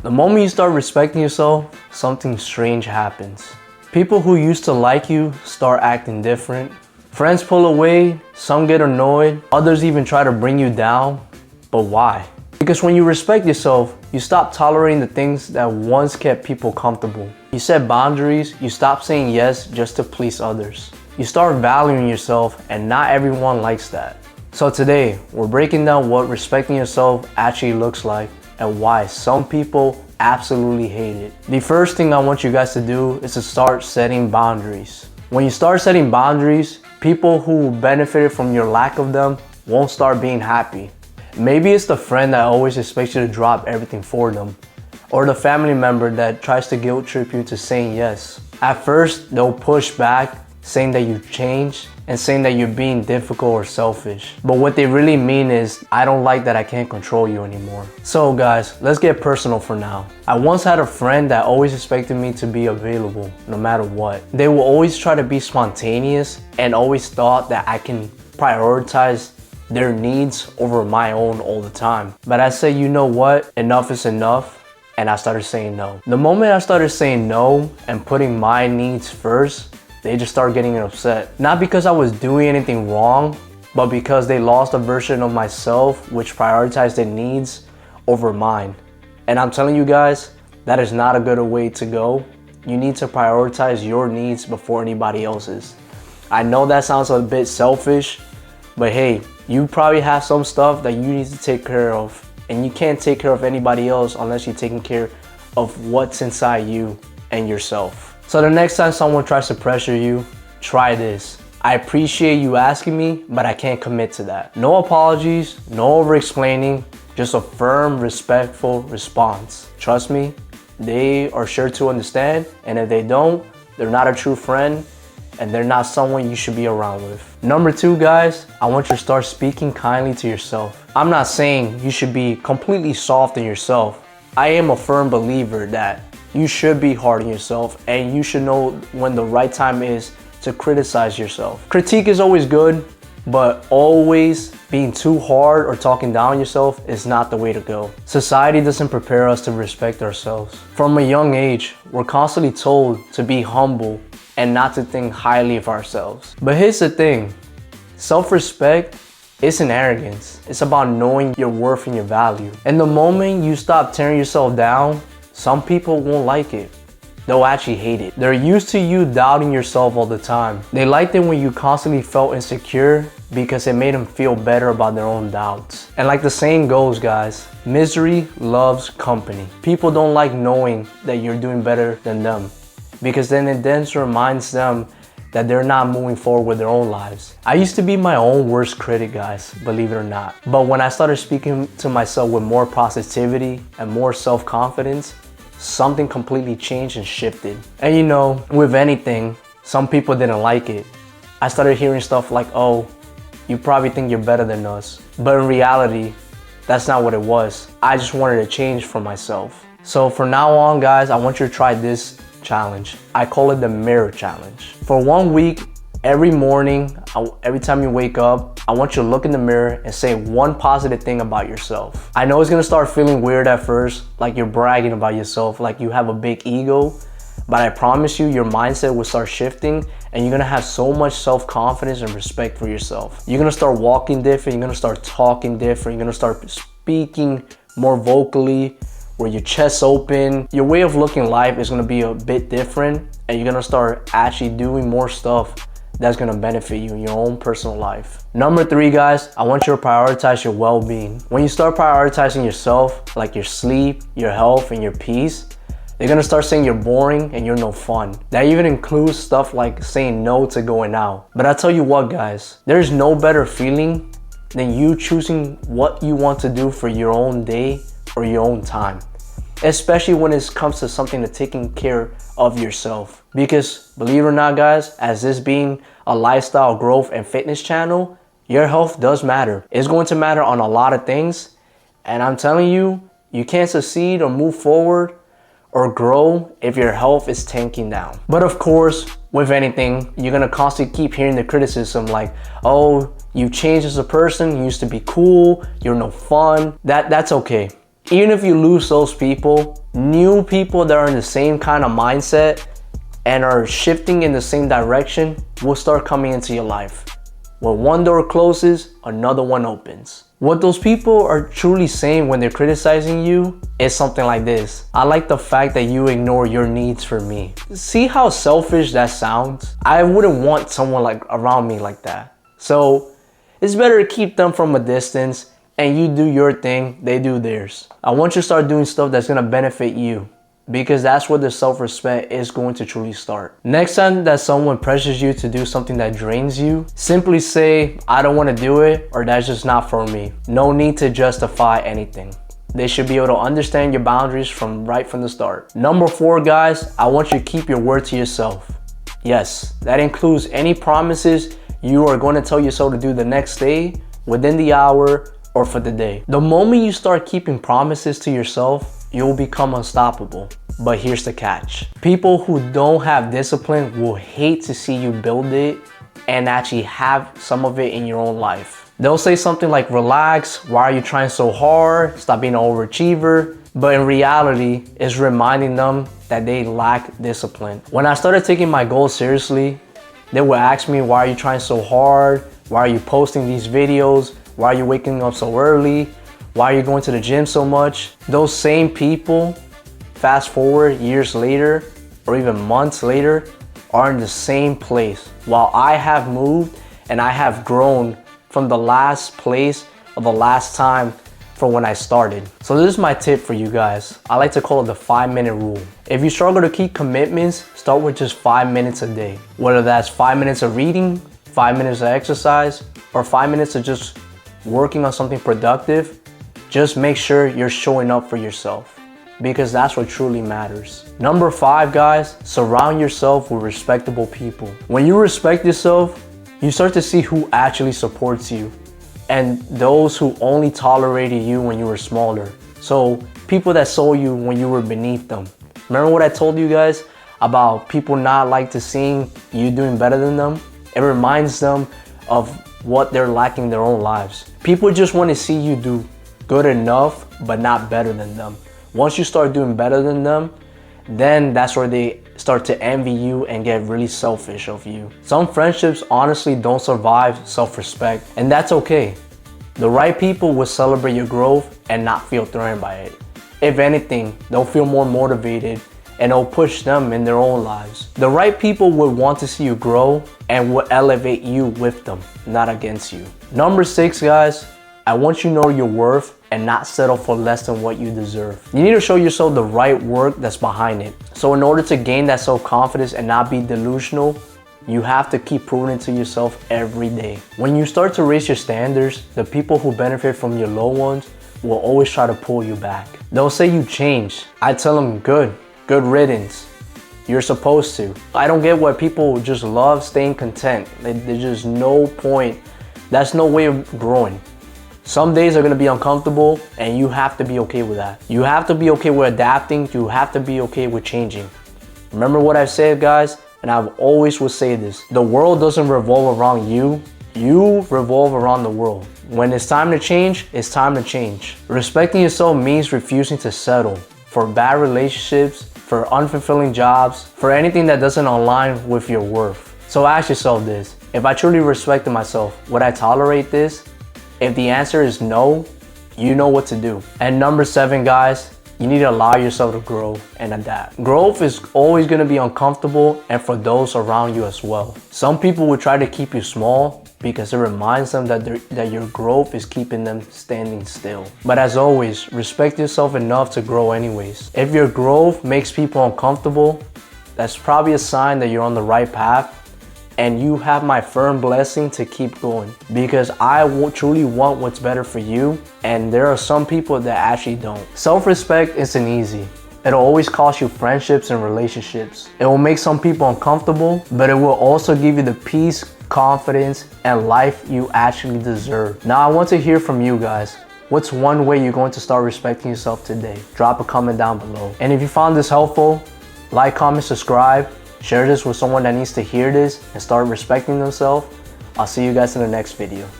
The moment you start respecting yourself, something strange happens. People who used to like you start acting different. Friends pull away, some get annoyed, others even try to bring you down. But why? Because when you respect yourself, you stop tolerating the things that once kept people comfortable. You set boundaries, you stop saying yes just to please others. You start valuing yourself, and not everyone likes that. So today, we're breaking down what respecting yourself actually looks like and why some people absolutely hate it. The first thing I want you guys to do is to start setting boundaries. When you start setting boundaries, people who benefited from your lack of them won't start being happy. Maybe it's the friend that always expects you to drop everything for them, or the family member that tries to guilt trip you to saying yes. At first, they'll push back, saying that you've changed and saying that you're being difficult or selfish. But what they really mean is, I don't like that I can't control you anymore. So guys, let's get personal for now. I once had a friend that always expected me to be available no matter what. They will always try to be spontaneous and always thought that I can prioritize their needs over my own all the time. But I said, you know what? Enough is enough. And I started saying no. The moment I started saying no and putting my needs first, they just started getting upset. Not because I was doing anything wrong, but because they lost a version of myself which prioritized their needs over mine. And I'm telling you guys, that is not a good way to go. You need to prioritize your needs before anybody else's. I know that sounds a bit selfish, but hey, you probably have some stuff that you need to take care of, and you can't take care of anybody else unless you're taking care of what's inside you and yourself. So the next time someone tries to pressure you, try this. I appreciate you asking me, but I can't commit to that. No apologies, no over-explaining, just a firm, respectful response. Trust me, they are sure to understand, and if they don't, they're not a true friend, and they're not someone you should be around with. Number 2, guys, I want you to start speaking kindly to yourself. I'm not saying you should be completely soft on yourself. I am a firm believer that you should be hard on yourself, and you should know when the right time is to criticize yourself. Critique is always good, but always being too hard or talking down yourself is not the way to go. Society doesn't prepare us to respect ourselves. From a young age, we're constantly told to be humble and not to think highly of ourselves. But here's the thing, self-respect isn't arrogance. It's about knowing your worth and your value. And the moment you stop tearing yourself down, some people won't like it. They'll actually hate it. They're used to you doubting yourself all the time. They liked it when you constantly felt insecure because it made them feel better about their own doubts. And like the saying goes, guys, misery loves company. People don't like knowing that you're doing better than them, because then it reminds them that they're not moving forward with their own lives. I used to be my own worst critic, guys, believe it or not. But when I started speaking to myself with more positivity and more self-confidence, something completely changed and shifted. And you know, with anything, some people didn't like it. I started hearing stuff like, oh, you probably think you're better than us. But in reality, that's not what it was. I just wanted to change for myself. So from now on, guys, I want you to try this challenge. I call it the mirror challenge. For 1 week, every morning, every time you wake up, I want you to look in the mirror and say one positive thing about yourself. I know it's gonna start feeling weird at first, like you're bragging about yourself, like you have a big ego, but I promise you, your mindset will start shifting and you're gonna have so much self-confidence and respect for yourself. You're gonna start walking different, you're gonna start talking different, you're gonna start speaking more vocally, where your chest's open. Your way of looking life is gonna be a bit different, and you're gonna start actually doing more stuff that's gonna benefit you in your own personal life. Number 3, guys, I want you to prioritize your well-being. When you start prioritizing yourself, like your sleep, your health, and your peace, they're gonna start saying you're boring and you're no fun. That even includes stuff like saying no to going out. But I tell you what, guys, there's no better feeling than you choosing what you want to do for your own day or your own time, especially when it comes to something to taking care of yourself. Because believe it or not, guys, as this being a lifestyle growth and fitness channel, your health does matter. It's going to matter on a lot of things, and I'm telling you, you can't succeed or move forward or grow if your health is tanking down. But of course, with anything, you're gonna constantly keep hearing the criticism like, oh, you changed as a person, you used to be cool, you're no fun. That's okay. Even if you lose those people, new people that are in the same kind of mindset and are shifting in the same direction will start coming into your life. When one door closes, another one opens. What those people are truly saying when they're criticizing you is something like this: I like the fact that you ignore your needs for me. See how selfish that sounds? I wouldn't want someone like around me like that. So it's better to keep them from a distance and you do your thing, they do theirs. I want you to start doing stuff that's gonna benefit you, because that's where the self-respect is going to truly start. Next time that someone pressures you to do something that drains you, simply say, I don't want to do it, or that's just not for me. No need to justify anything. They should be able to understand your boundaries right from the start. Number 4, guys, I want you to keep your word to yourself. Yes, that includes any promises you are going to tell yourself to do the next day, within the hour, or for the day. The moment you start keeping promises to yourself, you'll become unstoppable. But here's the catch. People who don't have discipline will hate to see you build it and actually have some of it in your own life. They'll say something like, relax, why are you trying so hard? Stop being an overachiever. But in reality, it's reminding them that they lack discipline. When I started taking my goals seriously, they would ask me, why are you trying so hard? Why are you posting these videos? Why are you waking up so early? Why are you going to the gym so much? Those same people, fast forward years later, or even months later, are in the same place, while I have moved and I have grown from the last place or the last time from when I started. So this is my tip for you guys. I like to call it the 5-minute rule. If you struggle to keep commitments, start with just 5 minutes a day. Whether that's 5 minutes of reading, 5 minutes of exercise, or 5 minutes of just working on something productive, just make sure you're showing up for yourself, because that's what truly matters. Number 5, guys, surround yourself with respectable people. When you respect yourself, you start to see who actually supports you and those who only tolerated you when you were smaller. So people that saw you when you were beneath them. Remember what I told you guys about people not like to seeing you doing better than them? It reminds them of what they're lacking in their own lives. People just want to see you do good enough, but not better than them. Once you start doing better than them, then that's where they start to envy you and get really selfish of you. Some friendships honestly don't survive self-respect, and that's okay. The right people will celebrate your growth and not feel threatened by it. If anything, they'll feel more motivated and it'll push them in their own lives. The right people would want to see you grow and will elevate you with them, not against you. Number 6, guys, I want you to know your worth and not settle for less than what you deserve. You need to show yourself the right work that's behind it. So in order to gain that self-confidence and not be delusional, you have to keep proving it to yourself every day. When you start to raise your standards, the people who benefit from your low ones will always try to pull you back. They'll say you changed. I tell them, good riddance. You're supposed to. I don't get why people just love staying content. There's just no point. That's no way of growing. Some days are gonna be uncomfortable and you have to be okay with that. You have to be okay with adapting. You have to be okay with changing. Remember what I've said, guys, and I've always will say this. The world doesn't revolve around you. You revolve around the world. When it's time to change, it's time to change. Respecting yourself means refusing to settle for bad relationships, for unfulfilling jobs, for anything that doesn't align with your worth. So ask yourself this: if I truly respected myself, would I tolerate this? If the answer is no, you know what to do. And number 7, guys, you need to allow yourself to grow and adapt. Growth is always going to be uncomfortable, and for those around you as well. Some people will try to keep you small because it reminds them that your growth is keeping them standing still. But as always, respect yourself enough to grow anyways. If your growth makes people uncomfortable, that's probably a sign that you're on the right path, and you have my firm blessing to keep going, because I truly want what's better for you, and there are some people that actually don't. Self-respect isn't easy. It'll always cost you friendships and relationships. It will make some people uncomfortable, but it will also give you the peace, confidence, and life you actually deserve. Now I want to hear from you guys. What's one way you're going to start respecting yourself today? Drop a comment down below. And if you found this helpful, like, comment, subscribe. Share this with someone that needs to hear this and start respecting themselves. I'll see you guys in the next video.